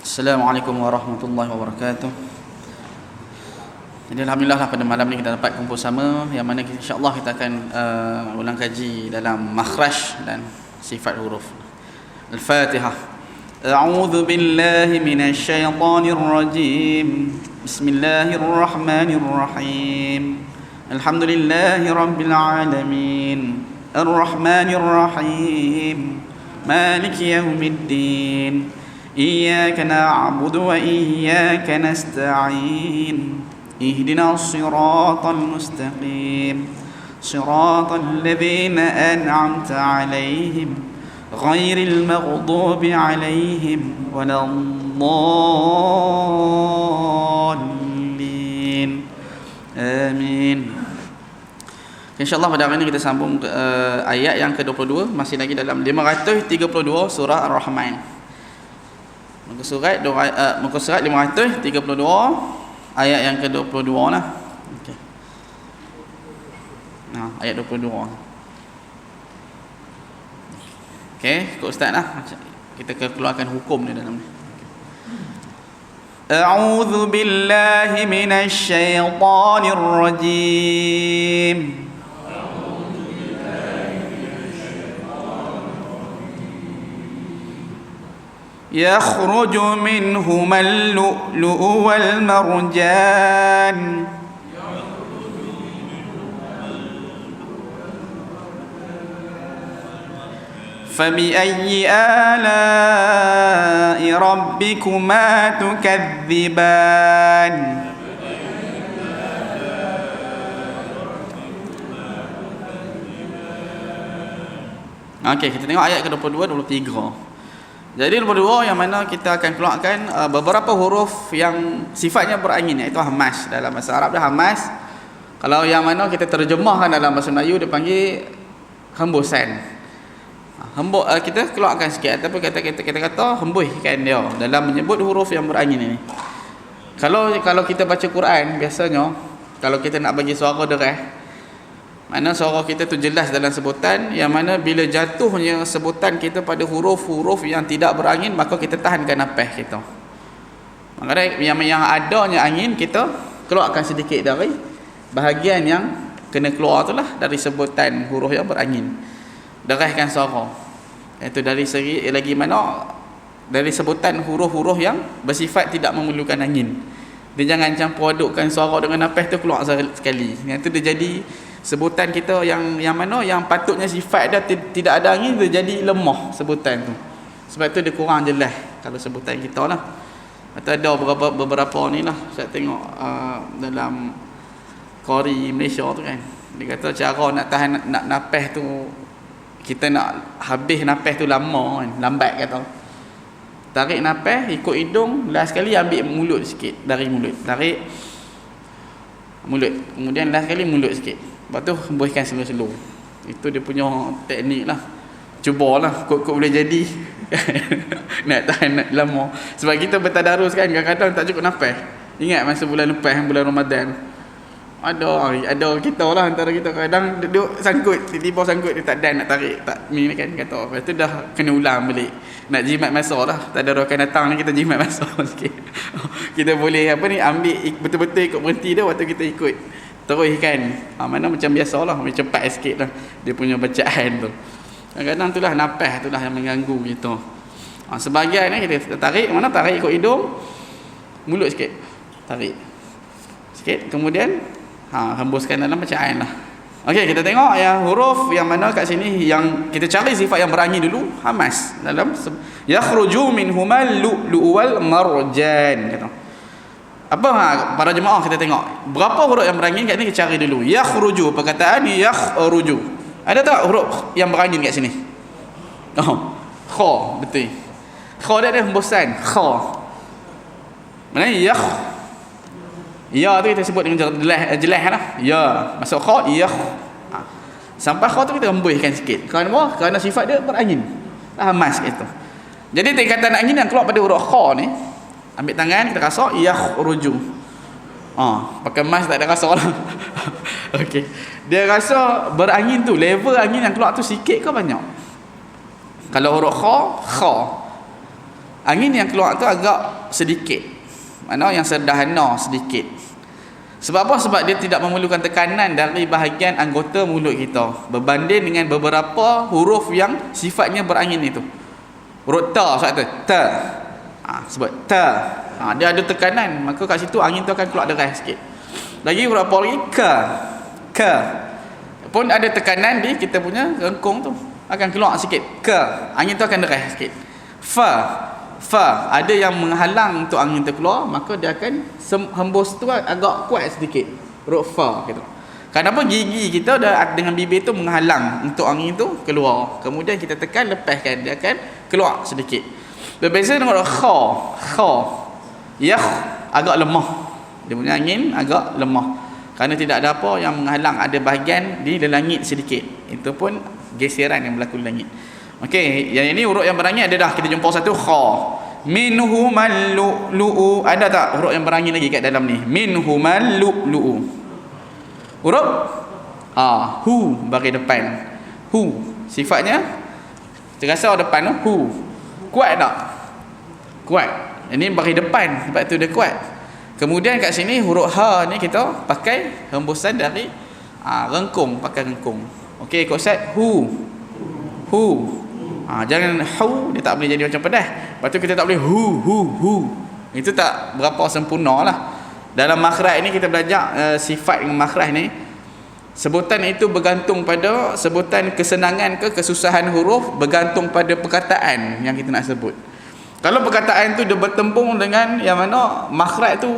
Assalamualaikum warahmatullahi wabarakatuh. Jadi alhamdulillah lah pada malam ni kita dapat kumpul sama, yang mana insya-Allah kita akan ulang kaji dalam makhraj dan sifat huruf. Al-Fatihah. A'udzu billahi minasy syaithanir rajim. Bismillahirrahmanirrahim. Alhamdulillahi rabbil alamin. Ar-Rahmanir Rahim. Maliki yaumiddin. إياك نعبد وإياك نستعين اهدنا الصراط المستقيم صراط الذين أنعمت عليهم غير المغضوب عليهم ولا الضالين آمين. InsyaAllah pada hari ini kita sambung ke ayat yang ke-22, masih lagi dalam 532 surah Ar-Rahman. Muka surat 532 ayat yang ke-22 lah. Okey. Nah, ayat 22. Okey, ikut ustaz lah. Kita keluarkan hukum ni dalam ni. A'udzu billahi minasy syaithanir rajim. يخرج منهما اللؤلؤ والمرجان فبأي آلاء ربكما تكذبان. Okey, kita tengok ayat ke-22 23. Jadi 22 yang mana kita akan keluarkan beberapa huruf yang sifatnya berangin, iaitu hamas. Dalam bahasa Arab dia hamas. Kalau yang mana kita terjemahkan dalam bahasa Melayu dia panggil hembusan. Kita keluarkan sikit, tapi kita kata hembuskan dia dalam menyebut huruf yang berangin ini. Kalau kita baca Quran biasanya, kalau kita nak bagi suara deras, mana suara kita tu jelas dalam sebutan, yang mana bila jatuhnya sebutan kita pada huruf-huruf yang tidak berangin, maka kita tahankan nafas kita. Maka yang adanya angin, kita keluarkan sedikit dari bahagian yang kena keluar tu lah, dari sebutan huruf yang berangin. Deraskan suara. Itu dari segi lagi mana, dari sebutan huruf-huruf yang bersifat tidak memerlukan angin. Dia jangan campur adukkan suara dengan nafas tu keluar sekali. Yang tu dia jadi sebutan kita yang mana yang patutnya sifat dia tidak ada angin, dia jadi lemah sebutan tu. Sebab tu dia kurang jelas kalau sebutan kita lah. Atau ada beberapa ni lah, saya tengok dalam Qori Malaysia tu kan, dia kata cara nak tahan nak nafas tu, kita nak habis nafas tu lama kan, lambat kata. Tarik nafas ikut hidung, last sekali ambil mulut sikit, dari mulut, tarik mulut, kemudian last sekali mulut sikit. Lepas tu hembuskan slow-slow. Itu dia punya teknik lah. Cubalah, kot-kot boleh jadi. Nak tahan lama. Sebab kita bertadarus kan, kadang-kadang tak cukup nafas. Ingat masa bulan lepas, bulan Ramadan, ada kita lah, antara kita kadang duduk sangkut, tiba-tiba sangkut, dia tak dan nak tarik, tak ni kan, kata. Lepas tu dah kena ulang balik. Nak jimat masa lah, tadarus akan datang ni, kita jimat masa sikit. Kita boleh ambil betul-betul ikut berhenti dia, waktu kita ikut teruskan. Mana macam biasalah, macam cepat sikit lah dia punya bacaan tu. Kadang-kadang itulah nafas itulah yang mengganggu kita. Sebahagian ni kita tarik, mana tarik ikut hidung, mulut sikit, tarik sikit, kemudian hembuskan dalam bacaan lah. Okey, kita tengok yang huruf yang mana kat sini, yang kita cari sifat yang berangin dulu, hamas. Dalam yakhruju minhumal lu'lu'u wal marjan kata. Apa para jemaah kita tengok berapa huruf yang berangin kat ni, kita cari dulu. Yakhruju, perkataan yakhruju, ada tak huruf yang berangin kat sini? Kha, betul. Kha dia ada hembusan, kha. Mana ya tu kita sebut dengan jelas lah. Ya, masuk kha, ya. Sampai kha tu kita hembuskan sikit. Kerana apa? Kerana sifat dia berangin. Hamas itu. Jadi tingkatan angin yang keluar pada huruf kha ni, ambil tangan kita rasa yakhruju. Pakai mas tak ada rasa lah. Okey. Dia rasa berangin tu, level angin yang keluar tu sikit ke banyak? Kalau huruf kha, kha. angin yang keluar tu agak sedikit, mana yang sederhana sedikit. Sebab apa? Sebab dia tidak memerlukan tekanan dari bahagian anggota mulut kita berbanding dengan beberapa huruf yang sifatnya berangin itu. Huruf ta, sebab tu ta, sebab ta, dia ada tekanan, maka kat situ angin tu akan keluar deras sikit. Lagi huruf apa lagi? Ka pun ada tekanan di kita punya rengkung tu, akan keluar sikit. Angin tu akan deras sikit. Fa ada yang menghalang untuk angin tu keluar, maka dia akan hembus tu agak kuat sedikit. Huruf fa gitu. Kenapa? Gigi kita dengan bibir tu menghalang untuk angin tu keluar. Kemudian kita tekan, lepaskan, dia akan keluar sedikit. Berbeza dengan kha. Ya, agak lemah. Dia punya angin agak lemah. Kerana tidak ada apa yang menghalang, ada bahagian di langit sedikit. Itu pun geseran yang berlaku di langit. Okey, yang ini huruf yang berangin ada dah. Kita jumpa satu kha. Minhumal lu'lu'u. Ada tak huruf yang berangin lagi kat dalam ni? Minhumal lu'lu'u. Huruf hu bagi depan. Hu sifatnya terasa depan tu hu. Kuat tak? Kuat. Ini bagi depan, sebab tu dia kuat. Kemudian kat sini huruf ha ni kita pakai hembusan dari rengkung, pakai rengkung. Okey, ikut set hu. Jangan hu, dia tak boleh jadi macam pedas. Lepas tu kita tak boleh hu. Itu tak berapa sempurna lah. Dalam makhraj ni kita belajar sifat dengan makhraj ni. Sebutan itu bergantung pada sebutan, kesenangan ke kesusahan huruf bergantung pada perkataan yang kita nak sebut. Kalau perkataan tu dia bertembung dengan yang mana makhraj tu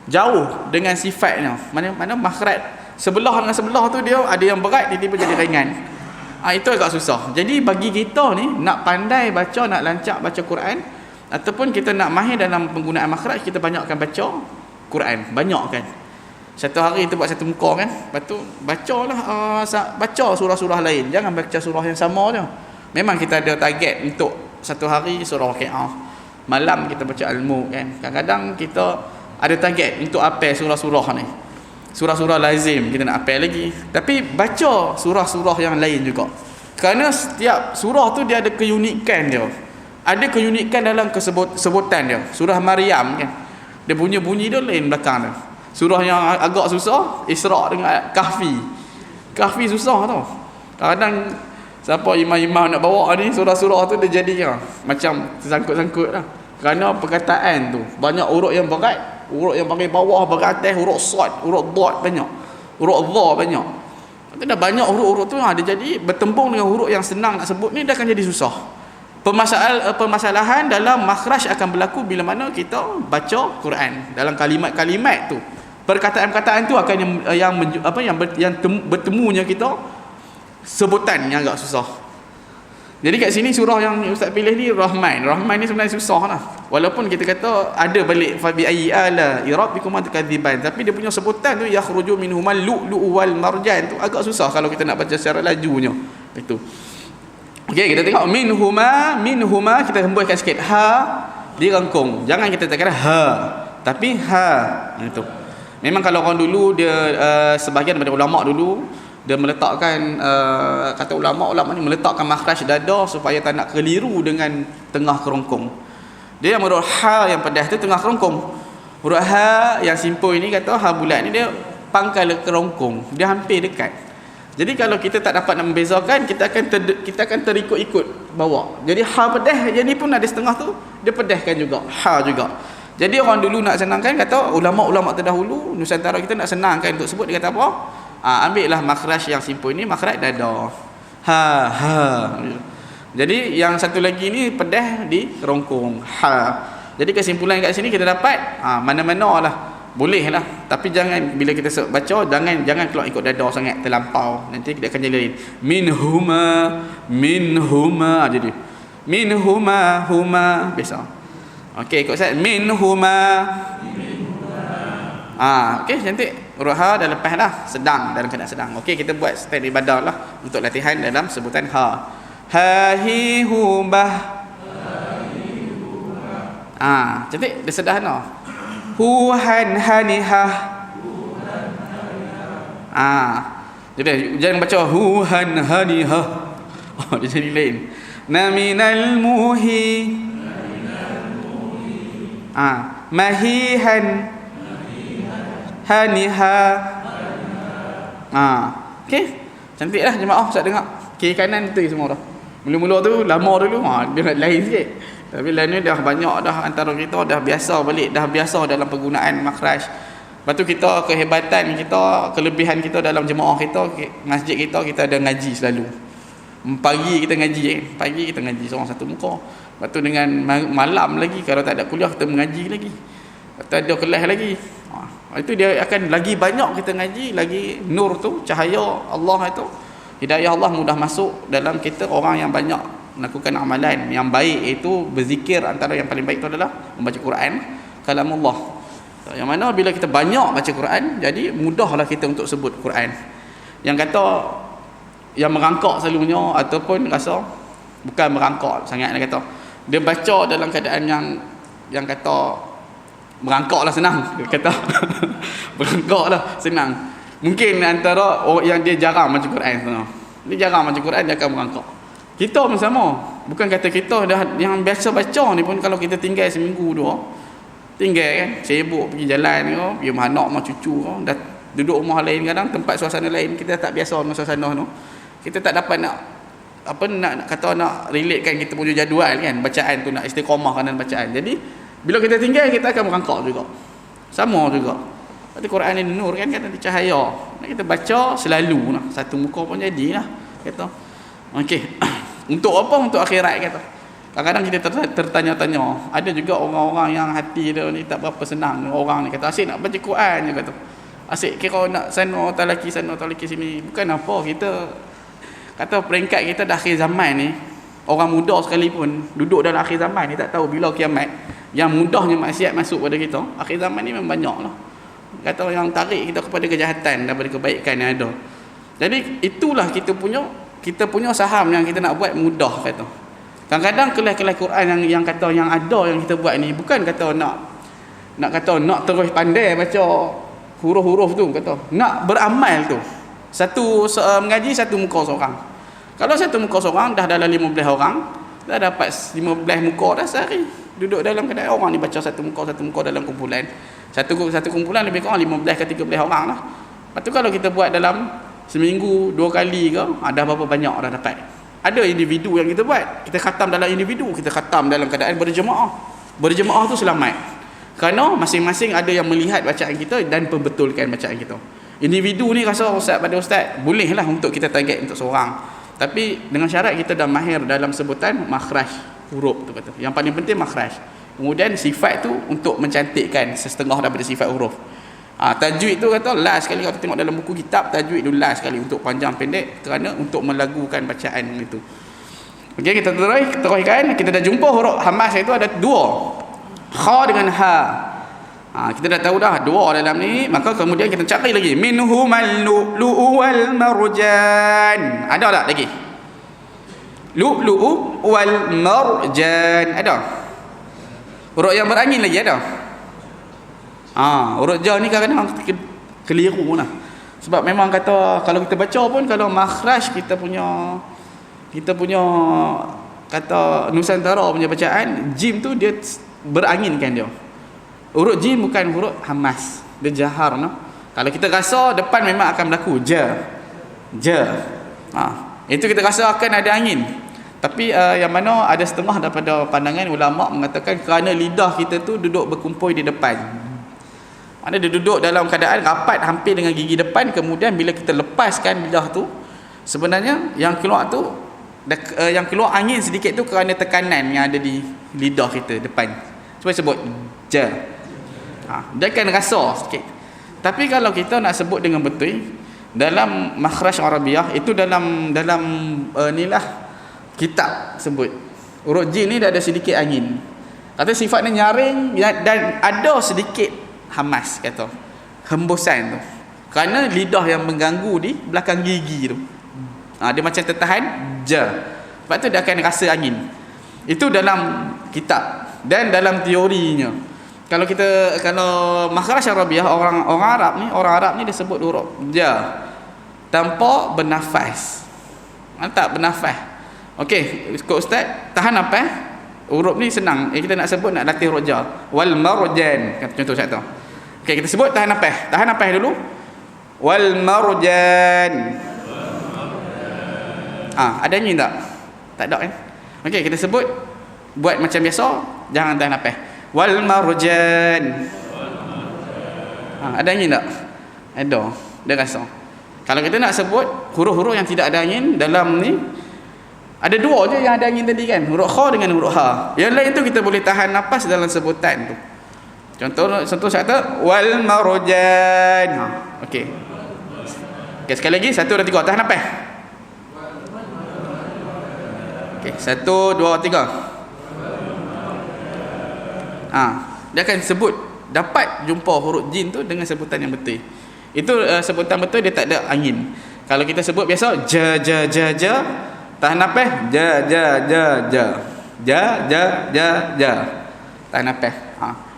jauh dengan sifatnya. Mana makhraj sebelah dengan sebelah tu dia ada yang berat, tiba-tiba jadi ringan. Itu agak susah. Jadi bagi kita ni nak pandai baca, nak lancak baca Quran, ataupun kita nak mahir dalam penggunaan makhraj, kita banyakkan baca Quran, banyakkan. Satu hari kita buat satu muka kan, lepas tu bacalah baca surah-surah lain, jangan baca surah yang sama je. Memang kita ada target untuk satu hari surah Waqiah, malam kita baca Al-Mulk kan. Kadang-kadang kita ada target untuk apel surah-surah ni, surah-surah lazim kita nak apel lagi. Tapi baca surah-surah yang lain juga, kerana setiap surah tu dia ada keunikan dia, ada keunikan dalam sebutan dia. Surah Maryam kan, dia punya bunyi dia lain belakang dia. Surah yang agak susah, Isra dengan Kahfi susah tau. Kadang siapa imam-imam nak bawa ni surah-surah tu dia jadi macam tersangkut-sangkut lah. Kerana perkataan tu banyak huruf yang berat, huruf yang panggil bawah beratas, huruf sad, huruf dad banyak, huruf dha banyak. Dah banyak huruf-huruf tu dia jadi bertembung dengan huruf yang senang nak sebut ni, dia akan jadi susah. Permasalahan dalam makhraj akan berlaku bila mana kita baca Quran. Dalam kalimat-kalimat tu, perkataan-perkataan tu akan yang bertemunya kita sebutan yang agak susah. Jadi kat sini surah yang Ustaz pilih ni Rahman ni sebenarnya susah lah. Walaupun kita kata ada balik fa bi ayyi ala rabbikum tukadziban, tapi dia punya sebutan tu yakhruju minhumal lu'lu'u wal marjan tu agak susah kalau kita nak baca secara lajunya. Itu. Okey, kita tengok minhuma kita hembuskan sikit ha di rengkung. Jangan kita tekan ha, tapi ha itu. Memang kalau orang dulu dia sebahagian daripada ulama dulu dia meletakkan kata ulama ni meletakkan makhraj dada supaya tak nak keliru dengan tengah kerongkong. Dia yang huruf ha yang pedas tu tengah kerongkong. Huruf ha yang simple ini kata ha bulat ni dia pangkal kerongkong, dia hampir dekat. Jadi kalau kita tak dapat nak membezakan, kita akan terikut-ikut bawa. Jadi ha pedas, jadi pun ada setengah tu dia pedaskan juga, ha juga. Jadi orang dulu nak senangkan, kata ulama-ulama terdahulu Nusantara kita nak senangkan untuk sebut, dia kata apa? Ambillah makhraj yang simple ni, makhraj dada. Ha. Jadi yang satu lagi ni pedas di rongkong. Ha. Jadi kesimpulan kat sini kita dapat mana-mana lah boleh lah, tapi jangan bila kita baca jangan keluar ikut dada sangat terlampau, nanti dia akan jadi lain. Minhuma jadi huma biasa. Okey, ikut saya minhuma. Okey, cantik. Huruf ha dah lepas dah, sedang, dalam keadaan sedang. Okey, kita buat stand ibadah lah untuk latihan dalam sebutan ha. Ha hi hu bah. Cantik, dia sederhana. Hu han haniha. Jadi jangan baca hu han haniha. Dia jadi lain. Na minal muhi. Mahihan. Haniha. Okey. Cantik lah jemaah Ustaz dengar. Kiri kanan betul semua dah. Mula-mula tu lama dulu dia lain sikit. Tapi lain ni dah banyak dah antara kita dah biasa balik, dah biasa dalam penggunaan makhraj. Lepas tu kita kehebatan kita, kelebihan kita dalam jemaah kita, masjid kita ada ngaji selalu. Pagi kita ngaji pagi kita ngaji seorang satu muka. Lepas tu dengan malam lagi kalau tak ada kuliah kita mengaji lagi. Lepas tu ada kelas lagi. Itu dia akan lagi banyak kita ngaji, lagi nur tu, cahaya Allah itu, hidayah Allah mudah masuk dalam kita. Orang yang banyak melakukan amalan yang baik itu berzikir, antara yang paling baik itu adalah membaca Quran, kalamullah. Yang mana bila kita banyak baca Quran, jadi mudahlah kita untuk sebut Quran. Yang kata yang merangkak selalunya ataupun rasa bukan merangkak sangat, dia kata dia baca dalam keadaan yang kata merangkak lah senang, dia kata merangkak lah senang. Mungkin antara orang yang dia jarang baca Quran tu, dia jarang baca Quran, dia akan merangkak. Kita pun sama, bukan kata kita dah yang biasa baca ni pun, kalau kita tinggal seminggu dua, tinggal kan, sibuk pergi jalan ke, pergi rumah anak, rumah cucu ke, dah duduk rumah lain, kadang tempat suasana lain, kita tak biasa dengan suasana tu, kita tak dapat nak kata nak relatekan kita punya jadual kan, bacaan tu nak istiqamah kanan bacaan. Jadi bila kita tinggal, kita akan merangkak juga, sama juga. Berarti Quran ni nur kan, ada cahaya, nak kita baca selalu lah, satu muka pun jadilah kata. Okey. Untuk apa? Untuk akhirat kata. Kadang-kadang kita tertanya-tanya, ada juga orang-orang yang hati dia ni tak berapa senang. Orang ni kata asyik nak baca Quran je kata, asyik kira nak sana talaki sini. Bukan apa, kita kata peringkat kita dah akhir zaman ni, orang muda sekalipun duduk dalam akhir zaman ni tak tahu bila kiamat. Yang mudahnya maksiat masuk pada kita, akhir zaman ni memang banyak lah. Kata yang tarik kita kepada kejahatan daripada kebaikan yang ada. Jadi itulah kita punya saham yang kita nak buat mudah kata. Kadang-kadang kelas-kelas Quran yang kata yang ada yang kita buat ni, bukan kata nak terus pandai baca huruf-huruf tu, kata nak beramal tu. Mengaji satu muka seorang. Kalau satu muka seorang dah dalam 15 orang, dah dapat 15 muka dah sehari. Duduk dalam kedai orang ni baca satu muka dalam kumpulan. Satu kumpulan lebih kurang 15 ke 13 orang lah. Lepas tu kalau kita buat dalam seminggu 2 kali ke, ada berapa banyak dah dapat. Ada individu yang kita buat, kita khatam dalam individu, kita khatam dalam keadaan berjemaah tu selamat, kerana masing-masing ada yang melihat bacaan kita dan pembetulkan bacaan kita. Individu ni rasa pada ustaz bolehlah untuk kita target untuk seorang, tapi dengan syarat kita dah mahir dalam sebutan makhraj huruf tu kata. Yang paling penting makhraj, kemudian sifat tu untuk mencantikkan setengah daripada sifat huruf. Tajwid tu kata last sekali, kalau tengok dalam buku kitab tajwid tu last sekali untuk panjang pendek, kerana untuk melagukan bacaan itu. Okey, kita teruskan. Kita dah jumpa huruf hamas itu ada dua, kha dengan ha. Kita dah tahu dah dua dalam ni, maka kemudian kita cari lagi minhumal lu'lu'u wal marjan. Ada tak lagi? Lu'lu'u wal marjan ada. Huruf yang berangin lagi ada. Huruf ja ni kadang-kadang keliru lah. Sebab memang kata kalau kita baca pun, kalau makhraj kita punya kata Nusantara punya bacaan, jim tu dia beranginkan dia. Huruf jim bukan huruf hamas, dia jahar no. Kalau kita rasa depan memang akan berlaku ja. Itu kita rasa akan ada angin. Tapi yang mana ada setengah daripada pandangan ulama mengatakan kerana lidah kita tu duduk berkumpul di depan. Mana dia duduk dalam keadaan rapat hampir dengan gigi depan, kemudian bila kita lepaskan lidah tu, sebenarnya yang keluar angin sedikit tu kerana tekanan yang ada di lidah kita depan. Sebab sebut ja. Dia akan rasa sikit. Tapi kalau kita nak sebut dengan betul dalam makhraj Arabiah itu, dalam inilah kitab sebut huruf jim ni dah ada sedikit angin. Kata sifatnya nyaring dan ada sedikit hamas, kata hembusan tu, kerana lidah yang mengganggu di belakang gigi tu. Dia macam tertahan ja. Sebab tu dia akan rasa angin. Itu dalam kitab dan dalam teorinya. Kalau makhraj Arabiah, orang Arab ni dia sebut huruf ja tanpa bernafas. Tak bernafas. Okey, ikut ustaz tahan apa? huruf ni senang. Kita nak sebut, nak latih huruf jar. Wal marjan. Contoh satu. Okey, kita sebut tahan nafas. Tahan nafas dulu. Wal marjan. Ada angin tak? Tak ada kan? Okey, kita sebut, buat macam biasa, jangan tahan nafas. Wal marjan. Ada angin tak? Ada. Dia rasa. Kalau kita nak sebut huruf-huruf yang tidak ada angin dalam ni, ada dua je yang ada angin tadi kan, huruf kha dengan huruf ha. Yang lain tu kita boleh tahan nafas dalam sebutan tu. Contoh saya kata wal marjan. Okey. Okey, sekali lagi 1 2 3 tahan nafas. Okey, 1 2 3. Dia akan sebut, dapat jumpa huruf jin tu dengan sebutan yang betul. Itu sebutan betul, dia tak ada angin. Kalau kita sebut biasa ja, tahan nafas, ja. Tahan nafas.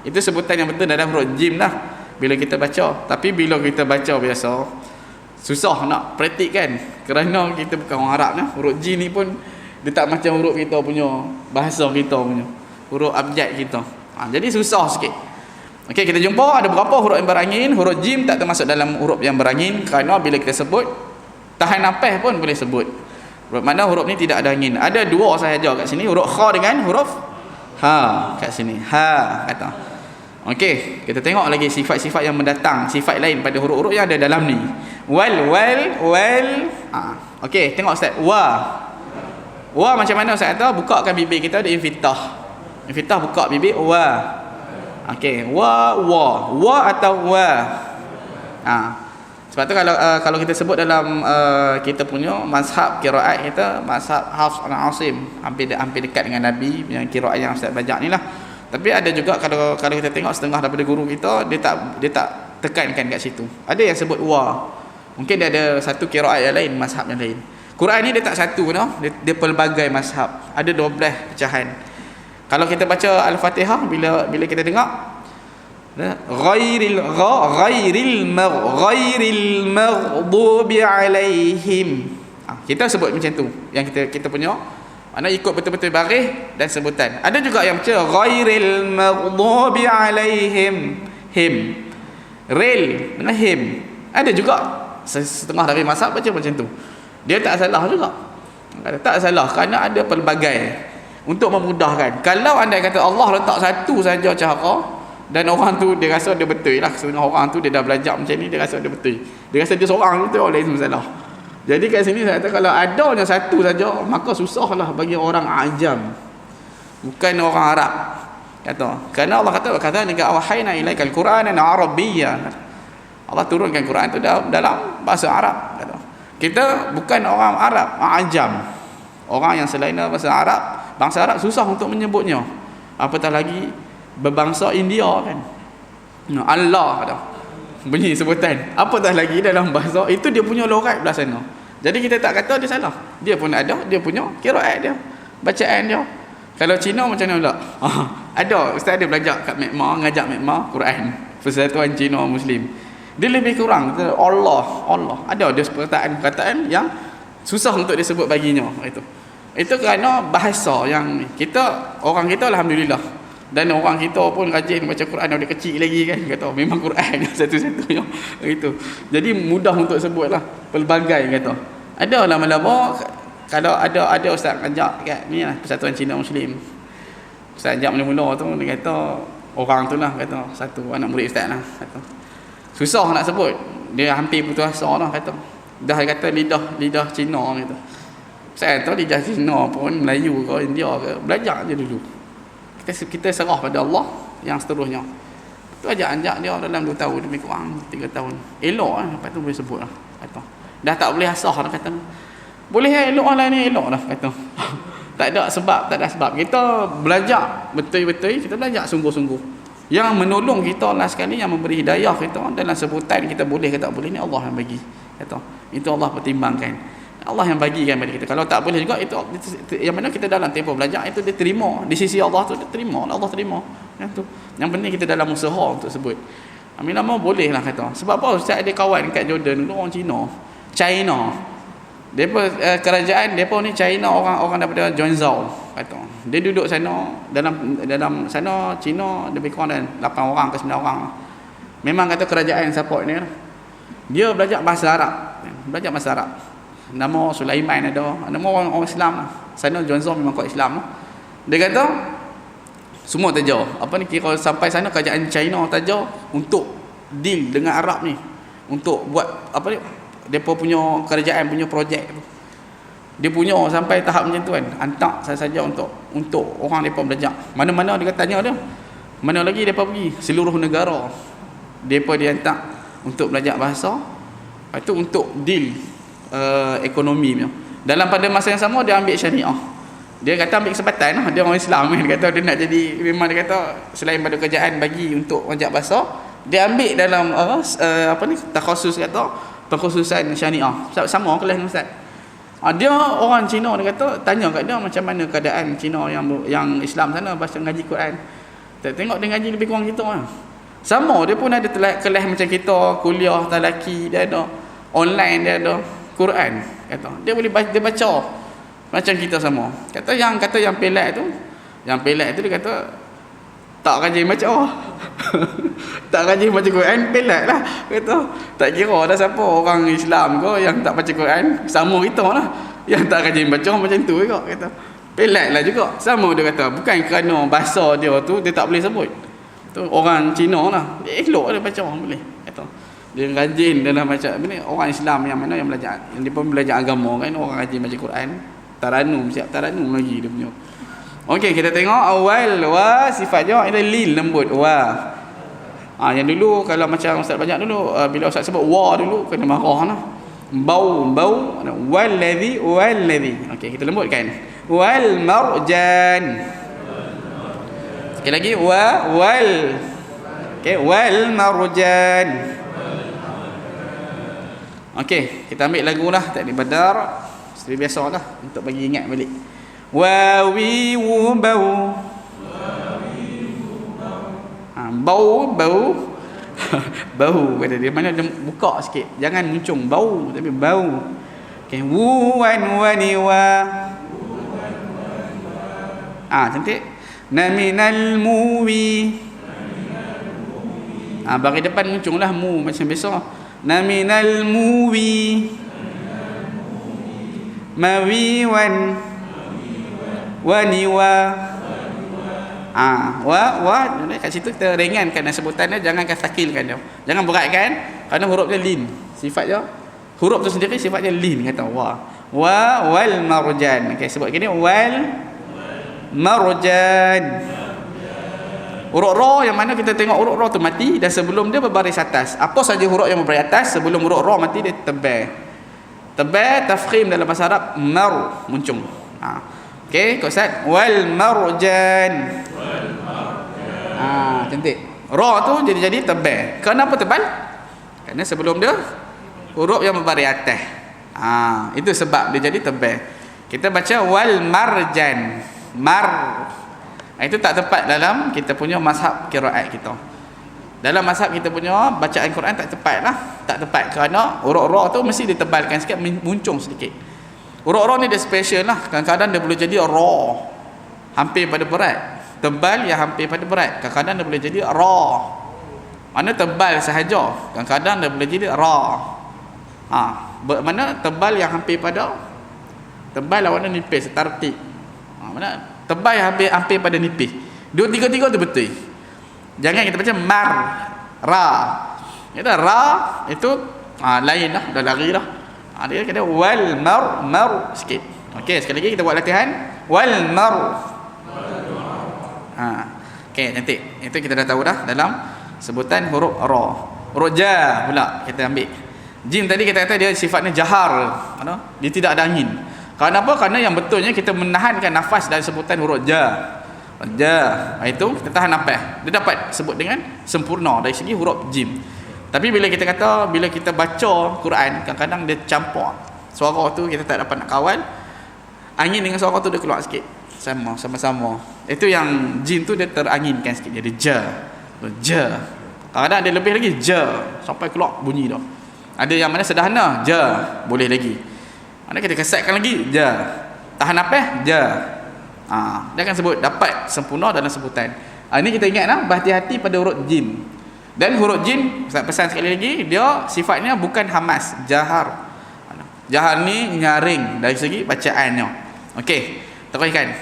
Itu sebutan yang betul dalam huruf jim lah bila kita baca. Tapi bila kita baca biasa, susah nak praktik kan, kerana kita bukan orang Arab lah. Huruf jim ni pun dia tak macam huruf kita punya, bahasa kita punya, huruf abjad kita. Jadi susah sikit. Okey, kita jumpa ada berapa huruf yang berangin. Huruf jim tak termasuk dalam huruf yang berangin, kerana bila kita sebut tahan nafas pun boleh sebut. Bermakna huruf ni tidak ada angin. Ada dua sahaja kat sini, huruf kha dengan huruf ha kat sini. Ha kata. Okey, kita tengok lagi sifat-sifat yang mendatang, sifat lain pada huruf-huruf yang ada dalam ni. Wal. Okey, tengok Ustaz. Wa macam mana Ustaz kata? Bukakan bibir kita, ada infitah. Infitah buka bibir wa. Okey, wa atau wa. Sebab tu kalau kita sebut dalam kita punya mazhab qiraat kita, mazhab Hafs dan Asim, hampir dekat dengan Nabi yang qiraat yang Ustaz belajar ni lah. Tapi ada juga kalau kita tengok setengah daripada guru kita, dia tak tekankan kat situ. Ada yang sebut wa. Mungkin dia ada satu qiraat yang lain, mazhab yang lain. Quran ni dia tak satu no? Dia pelbagai mazhab. Ada 12 pecahan. Kalau kita baca Al-Fatihah, bila kita dengar ghairil maghdubi alaihim, kita sebut macam tu, yang kita punya mana ikut betul-betul baris dan sebutan. Ada juga yang baca ghairil maghdubi alaihim, him, ril dengan him. Ada juga setengah dari mazhab baca macam tu. Dia tak salah juga, tak salah, kerana ada pelbagai untuk memudahkan. Kalau anda kata Allah letak satu saja cara, dan orang tu dia rasa dia betul lah, setengah orang tu dia dah belajar macam ni, dia rasa dia betul, dia rasa dia seorang tu, orang lain semua salah. Jadi kat sini saya kata, kalau adanya satu saja, maka susahlah bagi orang ajam, bukan orang Arab kata. Kerana Allah kata kadzalika awhayna ilaikal qur'ana arabiyyan. Allah turunkan Quran tu dalam bahasa Arab kata. Kita bukan orang Arab, ajam, orang yang selain bahasa Arab. Bangsa Arab susah untuk menyebutnya, apatah lagi berbangsa India kan. Allah kata bunyi sebutan, apatah lagi dalam bahasa itu, dia punya logat belah sana. Jadi kita tak kata dia salah, dia pun ada dia punya qiraat dia, bacaan dia. Kalau Cina macam mana pula? Ada ustaz ada belajar kat Myanmar, ngajak Myanmar Quran, Persatuan Cina Muslim. Dia lebih kurang Allah ada dia perkataan yang susah untuk disebut baginya. Itu kerana bahasa yang orang kita alhamdulillah, dan orang kita pun rajin baca Quran dari kecil lagi kan, kata memang Quran satu-satunya gitu. Jadi mudah untuk sebutlah, pelbagai kata. Ada lama-lama kalau ada ustaz ajak kat ni lah, Persatuan Cina Muslim. Ustaz ajak mula-mula tu, dia kata orang tu lah, kata satu anak murid ustaz lah, kata susah nak sebut, dia hampir putus asa lah, kata dah kata lidah Cina gitu. Saya tahu lidah Cina pun, Melayu ke India ke, belajar je dulu. Kita serah pada Allah yang seterusnya. Tu ajak dia dalam 2 tahun lebih kurang, 3 tahun. Elok lah, lepas tu boleh sebut lah, kata. Dah tak boleh asah lah, kata. Boleh elok lah ni, elok lah, kata. Tak ada sebab. Kita belajar betul-betul, kita belajar sungguh-sungguh. Yang menolong kita lah sekali, yang memberi hidayah kita dalam sebutan kita boleh ke tak boleh ni, Allah yang bagi, kata. Itu Allah pertimbangkan, Allah yang bagikan pada kita. Kalau tak boleh juga, itu yang mana kita dalam tempoh belajar itu dia terima di sisi Allah tu, dia terima, Allah terima. Yang penting kita dalam usaha untuk sebut. Amin lama boleh lah, kata. Sebab apa? Saya ada kawan kat Jordan dulu, orang China. Depa kerajaan depa ni China, orang daripada Zhou kata. Dia duduk sana dalam sana China lebih kurang dalam 8 orang ke 9 orang. Memang kata kerajaan support ni. Dia belajar bahasa Arab. Belajar bahasa Arab. Nama Sulaiman ada. Nama orang Islam lah. Sana Zhou memang kuat Islam lah. Dia kata semua tajau. Apa ni, kira sampai sana kerajaan China tajau untuk deal dengan Arab ni. Untuk buat apa ni, depa punya kerajaan punya projek tu. Dia punya sampai tahap macam tu kan. Hantar saja untuk orang depa belajar. Mana-mana dia tanya dia. Mana lagi depa pergi? Seluruh negara. Depa dia hantar untuk belajar bahasa. Lepas tu untuk deal ekonomi punya. Dalam pada masa yang sama dia ambil syariah. Dia kata ambil kesempatan lah. Dia orang Islam kan. Dia kata dia nak jadi, memang dia kata selain pada kerjaan bagi untuk belajar bahasa, dia ambil dalam apa ni, takhasus kata pengkhususan syariah. Sama kelas dengan ustaz. Dia orang Cina, dia kata tanya kat dia macam mana keadaan Cina yang Islam sana baca ngaji Quran. Tengok dia ngaji lebih kurang gitu lah. Sama, dia pun ada kelas macam kita, kuliah talaki, dia ada online, dia ada Quran kata. Dia boleh baca, dia baca macam kita sama. Kata yang pelat tu, dia kata tak rajin baca. Tak rajin baca Quran, pelat lah kata. Tak kira dah siapa orang Islam ke yang tak baca Quran, sama kita lah yang tak rajin baca macam tu juga kata. Pelat lah juga. Sama dia kata, bukan kerana bahasa dia tu dia tak boleh sebut. Tu orang Cina lah, dia elok dia baca boleh kata. Dia rajin dalam baca ni. Orang Islam yang mana yang belajar, yang dia pun belajar agama kan, orang rajin baca Quran, taranum, siap taranum lagi dia punya. Okey, kita tengok awal wa sifat dia ada lil, lembut wa. Yang dulu kalau macam ustaz banyak dulu, bila ustaz sebut wa dulu kena marah lah. Bau wallazi. Okey, kita lembutkan. Wal marjan. Sekali lagi wal. Okey, wal marjan. Okey, kita ambil lagu lah Takdir Badar. Seperti biasa lah untuk bagi ingat balik. Wawi wu bau. Bau bau kata dia, mana dia buka sikit, jangan muncung bau tapi bau. Okey, wan wani wa. Cantik. Naminal muwi. Bagi depan muncunglah mu macam biasa. Naminal muwi. Mawi wan wani wa. Kat situ kita ringankan sebutan dia, jangan sakilkan dia, jangan beratkan, kerana huruf dia lin, sifat dia huruf tu sendiri sifat dia lin kata wal marjan. Okey, sebut gini wal marjan. Huruf ra yang mana kita tengok huruf ra tu mati dan sebelum dia berbaris atas. Apa saja huruf yang berbaris atas sebelum huruf ra mati dia tebal tafkhim dalam bahasa Arab mar, muncung. Okey, kau Ustaz, wal marjan. Cantik. Ra tu jadi tebal. Kenapa tebal? Kerana sebelum dia huruf yang berbaris atas. Itu sebab dia jadi tebal. Kita baca wal marjan. Itu tak tepat dalam kita punya mazhab qiraat kita. Dalam mazhab kita punya bacaan Quran tak tepat lah. Tak tepat kerana huruf ra tu mesti ditebalkan sikit, muncung sedikit. Huruf ra ni dia special lah. Kadang-kadang dia boleh jadi ra hampir pada berat, tebal yang hampir pada berat. Kadang-kadang dia boleh jadi ra, mana tebal sahaja. Kadang-kadang dia boleh jadi ra. Mana tebal yang hampir pada tebal lawan nipis, tartib. Mana tebal yang hampir pada nipis. Dua tiga tu betul. Jangan kita baca mar ra. Kita ra itu lain lah, dah lari dah. Dia kata wal mar sikit. Okey, sekali lagi kita buat latihan wal mar. Okey, cantik. Itu kita dah tahu dah dalam sebutan huruf ra. Huruf ja pula kita ambil. Jim tadi kita kata dia sifatnya jahar, dia tidak ada angin. Kenapa? Kerana yang betulnya kita menahankan nafas dalam sebutan huruf ja. Itu kita tahan nafas. Dia dapat sebut dengan sempurna dari segi huruf jim. Tapi bila kita kata, bila kita baca Quran, kadang-kadang dia campur suara tu, kita tak dapat nak kawal. Angin dengan suara tu dia keluar sikit. Sama-sama. Itu yang jim tu dia teranginkan sikit. Jadi ja. Kadang-kadang ada lebih lagi ja, sampai keluar bunyi dah. Ada yang mana sederhana ja, boleh lagi. Mana kita kesatkan lagi ja. Tahan nafas ja. Dia akan sebut dapat sempurna dalam sebutan. Ini kita ingat berhati-hati pada huruf jim. Dan huruf jim, Ustaz pesan sekali lagi, dia sifatnya bukan hamas, jahar. Jahar ni nyaring dari segi bacaannya. Okey, teruskan.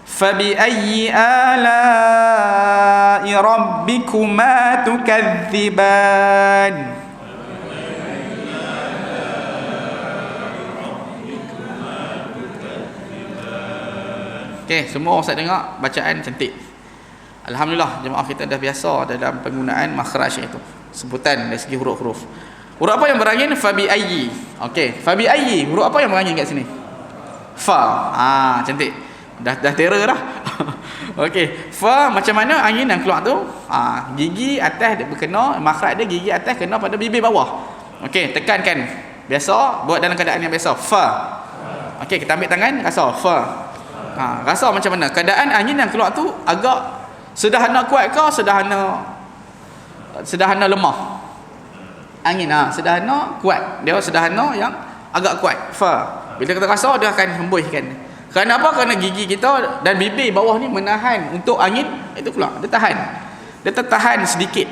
Fabi ayyi ala'i rabbikuma tukadziban. Okey, semua Ustaz dengar bacaan cantik. Alhamdulillah, jemaah kita dah biasa dalam penggunaan makhraj itu, sebutan dari segi huruf-huruf. Huruf apa yang berangin? Fabi ayyi. Okey, fabi ayyi, huruf apa yang berangin kat sini? Fa. Cantik. Dah terror dah. Okey, fa macam mana angin yang keluar tu? Gigi atas dia berkena, makhraj dia gigi atas kena pada bibir bawah. Okey, tekankan. Biasa buat dalam keadaan yang biasa. Fa. Okey, kita ambil tangan, rasa fa. Rasa macam mana? Keadaan angin yang keluar tu agak sederhana kuat ke sederhana lemah? Angin sederhana kuat. Dia sederhana yang agak kuat. Fa. Bila kita rasa dia akan hembuskan. Kenapa? Kerana gigi kita dan bibir bawah ni menahan untuk angin itu keluar. Dia tahan. Dia tertahan sedikit.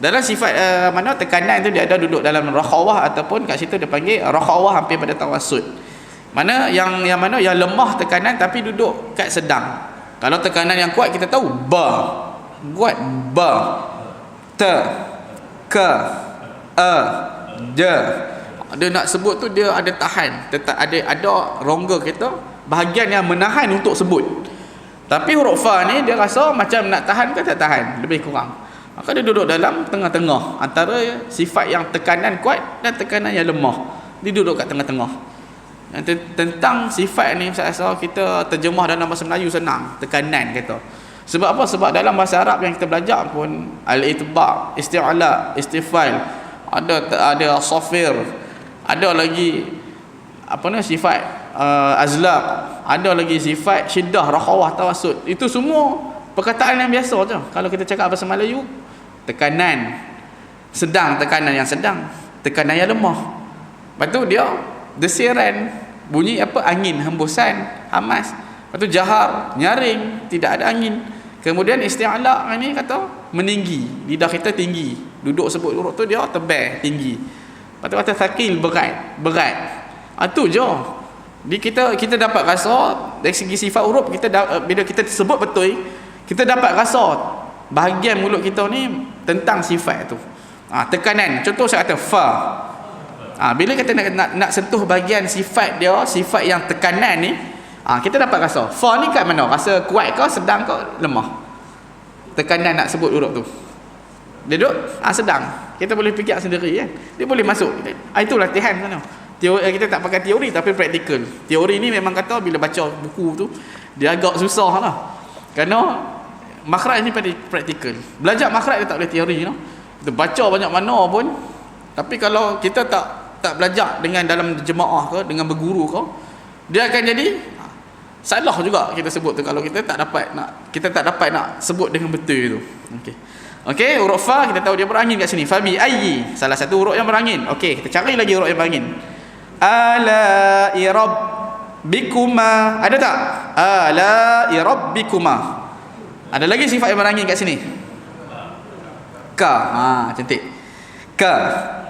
Dalam sifat mana tekanan tu dia ada duduk dalam rakhawah ataupun kat situ dia panggil rakhawah hampir pada tawassut. Mana yang mana yang lemah tekanan tapi duduk kat sedang. Kalau tekanan yang kuat kita tahu ba. Kuat ba. Ta. Ka. A. Ja. Dia nak sebut tu dia ada tahan. Tetap ada rongga kita bahagian yang menahan untuk sebut. Tapi huruf fa ni dia rasa macam nak tahan ke tak tahan, lebih kurang. Maka dia duduk dalam tengah-tengah antara sifat yang tekanan kuat dan tekanan yang lemah. Dia duduk kat tengah-tengah. Tentang sifat ni saya rasa kita terjemah dalam bahasa Melayu senang, tekanan kata. Sebab apa? Sebab dalam bahasa Arab yang kita belajar pun al-itba', isti'la, istifal, ada safir, ada lagi sifat azlaq, ada lagi sifat syiddah, rakhawah, tawassut. Itu semua perkataan yang biasa je. Kalau kita cakap bahasa Melayu, tekanan sedang, tekanan yang sedang, tekanan yang lemah. Lepas tu dia desiran, bunyi angin, hembusan, hamas. Lepas tu jahar, nyaring, tidak ada angin. Kemudian isti'la ni kata meninggi, lidah kita tinggi, duduk sebut huruf tu dia tebal, tinggi. Lepas tu kata thaqil, berat. Itu je. Kita dapat rasa dari segi sifat huruf kita bila kita sebut betul, kita dapat rasa bahagian mulut kita ni tentang sifat tu. Tekanan. Contoh saya kata fa. Bila kita nak sentuh bahagian sifat dia, sifat yang tekanan ni, kita dapat rasa fa ni kat mana? Rasa kuat ke, sedang ke, lemah? Tekanan nak sebut huruf tu. Dia duduk sedang. Kita boleh fikir sendiri kan. Dia boleh masuk. Itu latihan sana. Teori, kita tak pakai teori tapi praktikal. Teori ni memang kata bila baca buku tu dia agak susah lah. Kerana makhraj ni pada praktikal. Belajar makhraj dia tak boleh teori no. Kita baca banyak mana pun, tapi kalau kita tak belajar dengan dalam jemaah ke, dengan berguru ke, dia akan jadi salah juga kita sebut tu kalau kita tak dapat nak sebut dengan betul tu. Okey, huruf fa kita tahu dia berangin kat sini. Fabi ayyi, salah satu huruf yang berangin. Okey, kita cari lagi huruf yang berangin. Ala rabbikuma. Ada tak? Ala rabbikuma. Ada lagi sifat yang berangin kat sini. Ka. Cantik. Ka.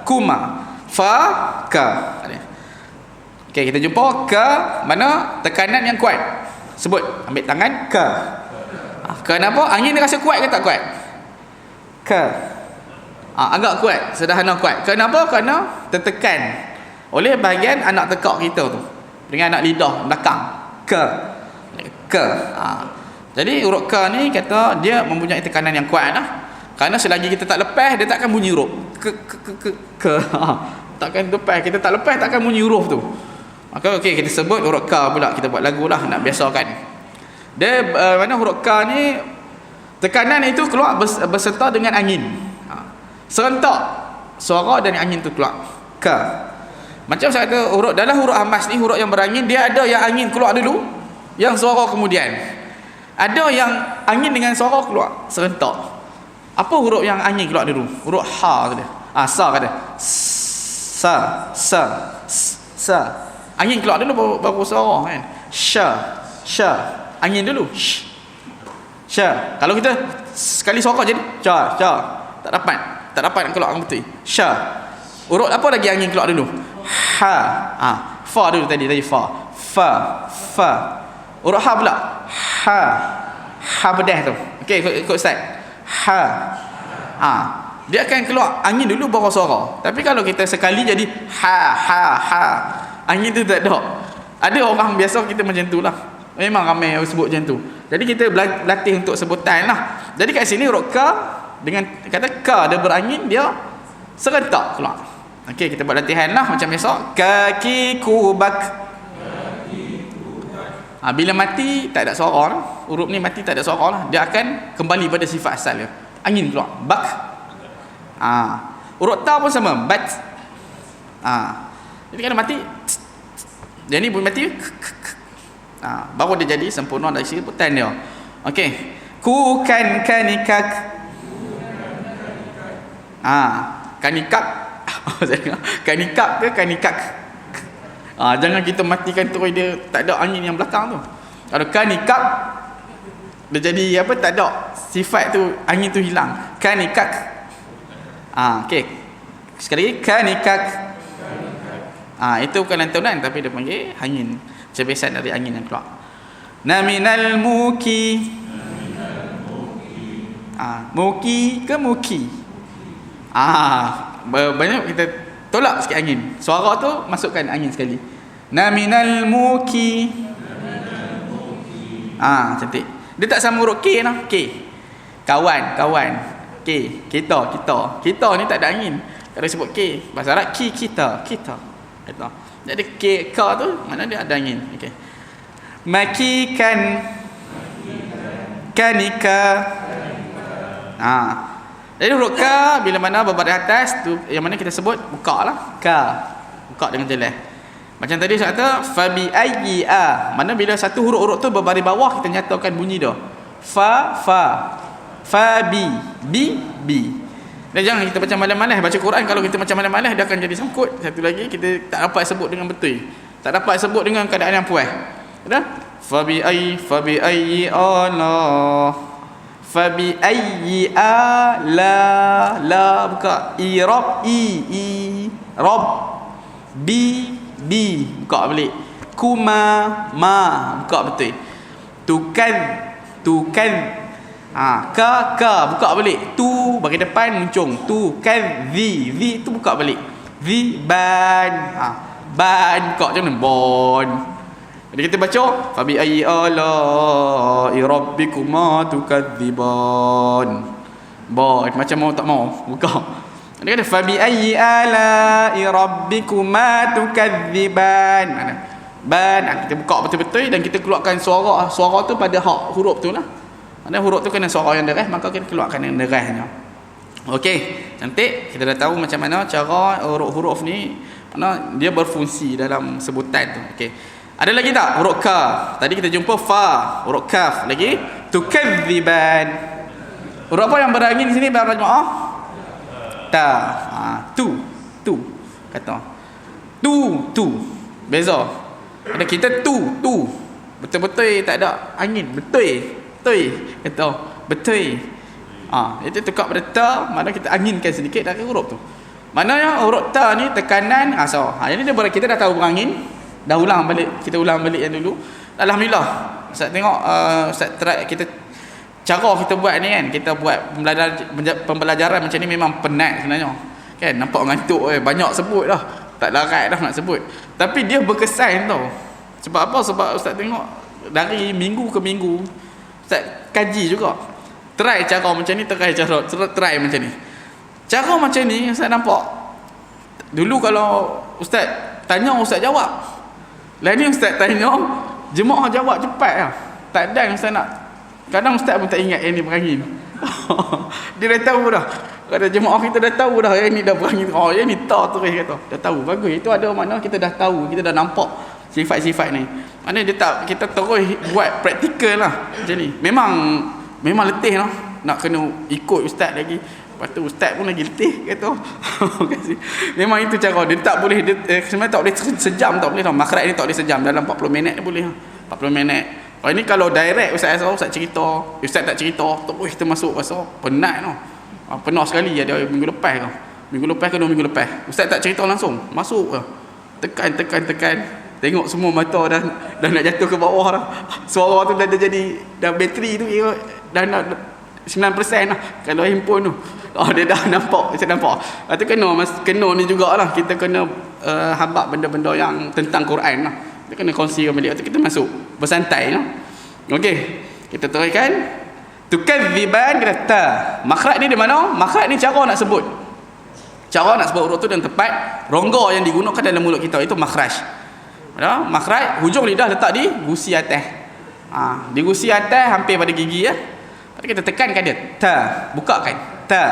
Kuma. Fa. Ka. Okey, kita jumpa ka mana tekanan yang kuat. Sebut, ambil tangan ka. Kenapa? Angin dia rasa kuat ke tak kuat? Ka. Agak kuat, sederhana kuat. Kenapa? Kerana tertekan oleh bahagian anak tekak kita tu dengan anak lidah belakang. Ka. Jadi huruf ka ni kata dia mempunyai tekanan yang kuat lah. Kerana selagi kita tak lepas, dia takkan bunyi huruf. Takkan lepas, kita tak lepas takkan bunyi huruf tu. Maka okey, kita sebut huruf ka pula, kita buat lagu lah nak biasakan. Dia mana huruf ka ni tekanan itu keluar berserta dengan angin. Serentak suara dan angin tu keluar. Ka. Macam saya kata huruf dalam huruf hamas ni, huruf yang berangin dia ada yang angin keluar dulu, yang suara kemudian. Ada yang angin dengan suara keluar serentak. Apa huruf yang angin keluar dulu? Huruf ha kata. Sa kata. Sa. Angin keluar dulu baru suara kan. Sha. Angin dulu. Sha. Kalau kita sekali suara jadi cha. Tak dapat nak keluar betul. Sha. Huruf apa lagi angin keluar dulu? Ha. Fa dulu tadi fa. Fa. Huruf ha pula. Ha pedas tu. Okey, ikut Ustaz. Ha. Dia akan keluar angin dulu baru suara. Tapi kalau kita sekali jadi ha. Angin tu tak ada. Ada orang biasa kita macam tu lah. Memang ramai yang sebut macam tu. Jadi kita latih untuk sebutan lah. Jadi kat sini huruf ka dengan kata ka dia berangin, dia serentak keluar. Okey, kita buat latihan lah macam biasa. Kaki kubak. Bila mati tak ada suara lah. Huruf ni mati tak ada suara lah. Dia akan kembali pada sifat asal dia. Angin keluar. Bak. Huruf ta pun sama. Bat. Jadi kalau mati, dia ni bunyi mati. Baru dia jadi sempurna dari sebutan dia. Okey. Kukan kanikak. Kanikak. Kanikak ke kanikak? Jangan kita matikan terus dia tak ada angin yang belakang tu. Kalau kanikak dia jadi apa, tak ada sifat tu, angin tu hilang. Kanikak. Okey. Sekali lagi kanikak. Itu bukan lantunan tapi dia panggil angin, cebesan dari angin yang keluar. Naminal muki. Muki ke muki? Banyak kita tolak sikit angin. Suara tu masukkan angin sekali. Naminal muki. Cantik. Dia tak sama huruf K lah. K. Kawan. K. Kita ni tak ada angin. Kalau sebut K, bahasa Arab kita. Jadi K, K tu mana dia ada angin. Okey. Makikan. Kanika. Jadi huruf ka bila mana berbaris atas tu, yang mana kita sebut buka lah. Buka dengan jelas. Macam tadi saya kata fabi ayyi mana bila satu huruf tu berbaris bawah, kita nyatakan bunyi dia. Fa. Fabi. Bi. Dan jangan kita macam malas-malas baca Quran. Kalau kita macam malas-malas, dia akan jadi sangkut. Satu lagi kita tak dapat sebut dengan betul. Tak dapat sebut dengan keadaan yang puas. Dah? Fabi ayyi Allah. Fabi ayyi la buka irab rob bi buka balik kuma buka betul tukan ka buka balik tu bagi depan muncung tukan vi tu buka balik ban buka macam mana bon. Jadi kita baca fabi ayyi ala'i rabbikuma tukadziban. Macam mau tak mau buka. Dia kata fabi ayyi ala'i rabbikuma tukadziban. Mana? Ban. Kita buka betul-betul dan kita keluarkan suara tu pada huruf tu lah. Mana huruf tu kena suara yang deras, maka kita keluarkan yang derasnya. Okey, cantik. Kita dah tahu macam mana cara huruf-huruf ni mana dia berfungsi dalam sebutan tu. Okey. Ada lagi tak huruf ka? Tadi kita jumpa fa, huruf kaf. Lagi tukadziban. Huruf apa yang berangin di sini para jemaah? Ta. Tu. Kata. Tu. Beza. Ada kita tu. Betul-betul tak ada angin. Betul. Kata. Betul. Itu tukar pada ta, mana kita anginkan sedikit dari huruf tu. Mana yang huruf ta ni tekanan jadi dia kita dah tahu berangin. Dah kita ulang balik yang dulu. Alhamdulillah. Ustaz tengok Ustaz try kita cara kita buat ni kan, kita buat pembelajaran macam ni memang penat sebenarnya. Kan nampak ngantuk banyak sebut dah. Tak larat dah nak sebut. Tapi dia berkesan tau. Sebab apa? Sebab Ustaz tengok dari minggu ke minggu Ustaz kaji juga. Try cara macam ni, try macam ni. Cara macam ni Ustaz nampak. Dulu kalau Ustaz tanya, Ustaz jawab. Lain ni Ustaz tanya, jemaah jawab cepat lah. Tak ada Ustaz nak. Kadang Ustaz pun tak ingat yang ni berangin. Dia dah tahu dah. Kadang jemaah kita dah tahu dah yang ni dah berangin. Yang ni tak terus kata. Dah tahu. Bagus. Itu ada makna kita dah tahu. Kita dah nampak sifat-sifat ni. Maknanya dia tak, kita terus buat praktikal lah. Macam ni. Memang letih lah. Nak kena ikut Ustaz lagi. Lepas tu ustaz pun lagi letih kata. Memang itu cara dia tak boleh sebenarnya tak boleh sejam, tak boleh tau. Makhraj ni tak boleh sejam, dalam 40 minit boleh. 40 minit. Kalau ini kalau direct ustaz cerita, ustaz tak cerita, terus kita masuk rasa penat tau. Penuh sekali ada minggu lepas tau. Minggu lepas ke 2 minggu lepas. Ustaz tak cerita langsung, masuk je. Tekan. Tengok semua mata dah nak jatuh ke bawah dah. Suara tu dah jadi dah bateri tu kira dah nak 9% lah kalau handphone tu. Dia dah nampak, saya nampak. Lepas tu kena ni jugalah, kita kena habaq benda-benda yang tentang Quran lah. Kita kena kongsi balik. Lepas tu kita masuk bersantai lah. Okey, kita teruskan. Tukadziban kata makhraj ni di mana? Makhraj ni cara nak sebut. Cara nak sebut huruf tu dan tepat, rongga yang digunakan dalam mulut kita itu makhraj. Makhraj hujung lidah letak di gusi atas. Di gusi atas hampir pada gigi ya. Kita tekankan dia, ta, bukakan, ta.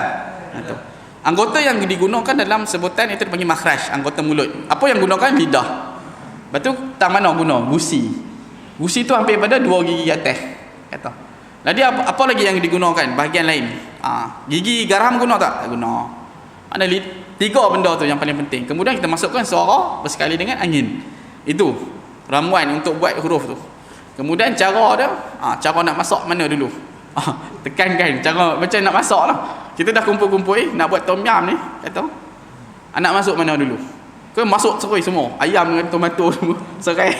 Itu. Anggota yang digunakan dalam sebutan itu dipanggil makhraj, anggota mulut. Apa yang gunakan? Lidah. Lepas tu tak mana guna? Gusi. Gusi tu hampir pada 2 gigi atas. Kata. Jadi apa lagi yang digunakan? Bahagian lain. Gigi garam guna tak? Tak guna. Ada 3 benda tu yang paling penting. Kemudian kita masukkan suara bersekali dengan angin. Itu ramuan untuk buat huruf tu. Kemudian cara dia, cara nak masak mana dulu? Tekankan cara macam nak masak lah. Kita dah kumpul-kumpul nak buat tom yum ni, kata nak masuk mana dulu? Kau masuk terus semua, ayam dengan tomato semua serai.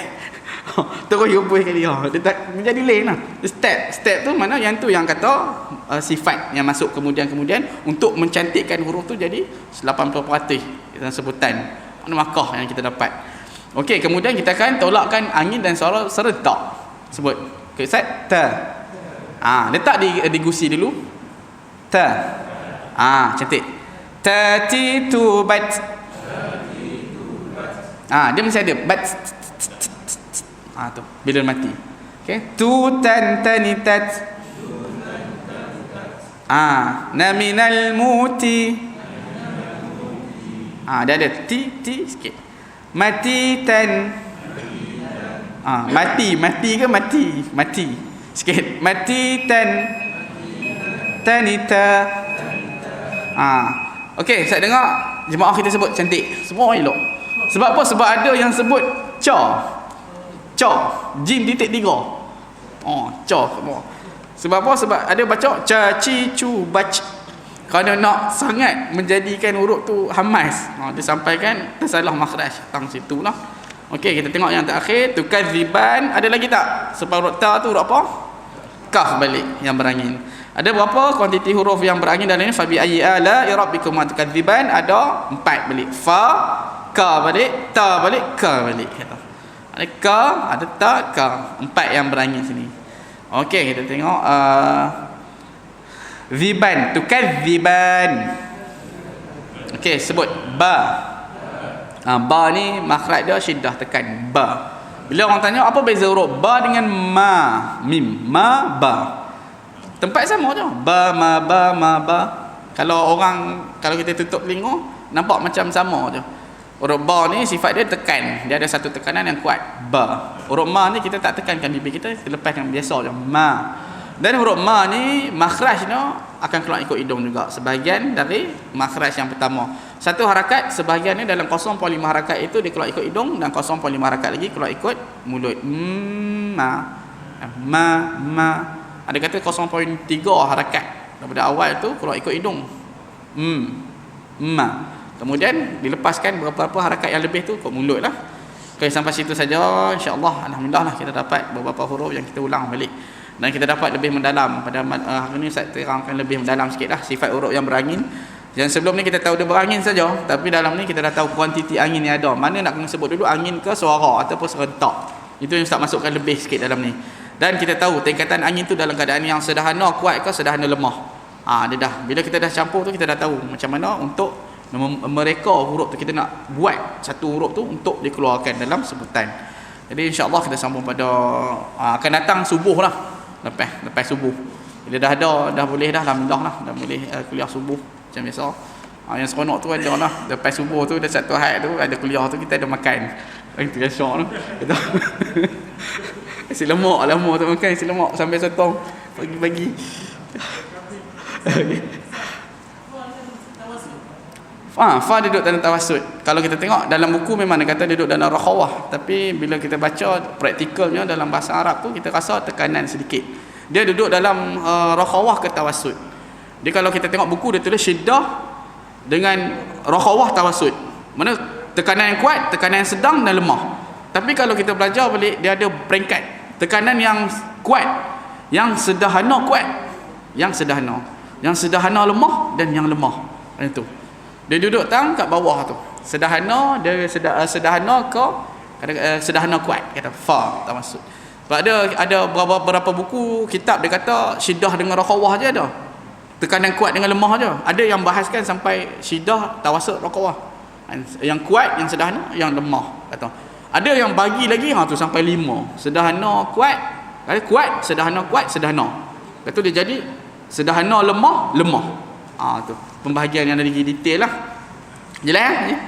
Terus kumpul sekali. Dia tak menjadi lain lah. Step tu mana yang tu yang kata sifat yang masuk kemudian untuk mencantikkan huruf tu jadi 80% dalam sebutan makah yang kita dapat. Okey, kemudian kita akan tolakkan angin dan suara serentak. Sebut. Okey, Ustaz. Ta. Letak di gusi dulu. Ta. Cantik. Tati tu bat. Dia mesti ada bat. Tu bila mati. Okey. Tu tan tanitat. Naminal muti. Dia ada ti sikit. Mati tan. Mati ke mati sikit. Mati tanita. Okey, saya dengar jemaah kita sebut cantik. Semua elok. Sebab apa? Sebab ada yang sebut ca, jim titik 3. Ca semua. Sebab apa? Sebab ada baca ca ci cu bac. Kerana nak sangat menjadikan huruf tu hamas. Dia sampaikan tersalah makhraj tang situ lah. Okey, kita tengok yang terakhir. Tukadziban. Ada lagi tak? Sebab huruf ta tu huruf apa? Kaf balik yang berangin. Ada berapa kuantiti huruf yang berangin dalam ini? Fabi ayyi ala rabbikum tukadziban. Ada 4 balik. Fa, ka balik, ta balik, ka balik. Ada ka, ada ta, ka. 4 yang berangin sini. Okey, kita tengok ziban, tukadziban. Okey, sebut ba. Ba ni makhraj dia syiddah, tekan ba. Bila orang tanya apa beza huruf ba dengan ma, mim, ma, ba. Tempat sama je. Ba, ma, ba. Kalau kita tutup telinga, nampak macam sama je. Huruf ba ni sifat dia tekan. Dia ada satu tekanan yang kuat. Ba. Huruf ma ni kita tak tekankan bibir kita lepaskan biasa je. Ma. Dan huruf ma ni makhrajnya akan keluar ikut hidung juga. Sebahagian dari makhraj yang pertama. Satu harakat, sebahagian ni dalam 0.5 harakat itu dia keluar ikut hidung dan 0.5 harakat lagi keluar ikut mulut. Ma. Ada kata 0.3 harakat daripada awal tu keluar ikut hidung. Ma. Kemudian dilepaskan beberapa harakat yang lebih tu ke mulut lah. Okay, sampai situ saja. InsyaAllah, alhamdulillah lah kita dapat beberapa huruf yang kita ulang balik. Dan kita dapat lebih mendalam. Pada hari ni saya terangkan lebih mendalam sikit lah sifat huruf yang berangin. Yang sebelum ni kita tahu dia berangin saja, tapi dalam ni kita dah tahu kuantiti angin yang ada. Mana nak kena sebut dulu, angin ke suara ataupun serentak. Itu yang Ustaz masukkan lebih sikit dalam ni. Dan kita tahu tingkatan angin tu dalam keadaan yang sederhana kuat ke sederhana lemah. Dia dah. Bila kita dah campur tu kita dah tahu macam mana untuk mereka huruf tu, kita nak buat satu huruf tu untuk dikeluarkan dalam sebutan. Jadi insya-Allah kita sambung pada akan datang subuh lah. Lepas subuh. Bila dah boleh dah, alhamdulillah lah, dah boleh kuliah subuh macam biasa. Yang seronok tu ada lah, lepas subuh tu dah satu had tu ada kuliah tu kita ada makan. Itu yang syok tu. Kita nasi lemak lama tu makan nasi lemak sampai sotong pagi-pagi. Fa dia duduk dalam tawassut. Kalau kita tengok dalam buku memang dia kata dia duduk dalam rakhawah, tapi bila kita baca praktikalnya dalam bahasa Arab tu kita rasa tekanan sedikit. Dia duduk dalam rakhawah ke tawassut. Dia kalau kita tengok buku dia tulis syiddah dengan rakhawah tawassut. Mana tekanan yang kuat, tekanan yang sedang dan lemah. Tapi kalau kita belajar balik dia ada peringkat. Tekanan yang kuat, yang sederhana kuat, yang sederhana lemah dan yang lemah. Itu. Dia duduk kat bawah tu. Sederhana dia sederhana ke sederhana kuat kata fa tawassut. Sebab ada beberapa buku kitab dia kata syiddah dengan rakhawah je ada. Tekanan kuat dengan lemah je. Ada yang bahaskan sampai syiddah tawassut rakhawah. Yang kuat, yang sederhana, yang lemah kata. Ada yang bagi lagi tu sampai 5. Sederhana kuat, kuat, sederhana kuat, sederhana. Lepas tu dia jadi sederhana lemah, lemah. Tu pembahagian yang lagi detail lah. Jelas ya?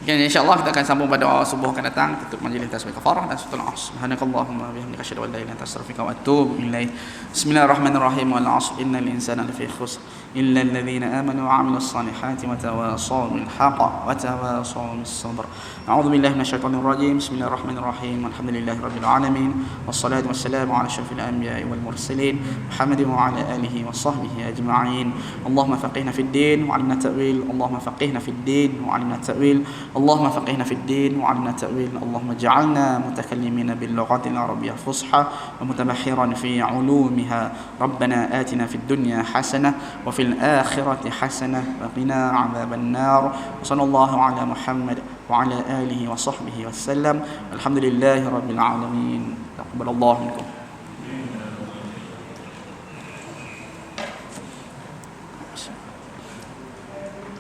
InsyaAllah kita akan sambung pada subuh akan datang. Tutup majlis tasbih kafarah dan sunnah. Subhanakallahumma bihamdika asyhadu an la ilaha illa anta astaghfiruka wa atubu ilaik. Bismillahirrahmanirrahim. Wal 'ashr innal insana lafi khusr illa alladhina amanu wa 'amilus salihati wa tawassaw bil haqq wa tawassaw bis sabr. A'udzu billahi minasyaitonir rajim. Bismillahirrahmanirrahim. Alhamdulillahi rabbil alamin. Wassalatu wassalamu ala asyrafil anbiya'i wal mursalin Muhammadin wa ala alihi wa sahbihi ajma'in. Allahumma faqihna fid din wa 'allimna ta'wil. Allahumma faqihna fid din wa 'allimna ta'wil. اللهم فقهنا في الدين وعلمنا التأويل. اللهم اجعلنا متكلمين باللغة العربية الفصحى ومتبحرا في علومها. ربنا آتنا في الدنيا حسنة وفي الآخرة حسنة وقنا عذاب النار. وصلى الله على محمد وعلى آله وصحبه وسلم. الحمد لله رب العالمين. تقبل الله منكم.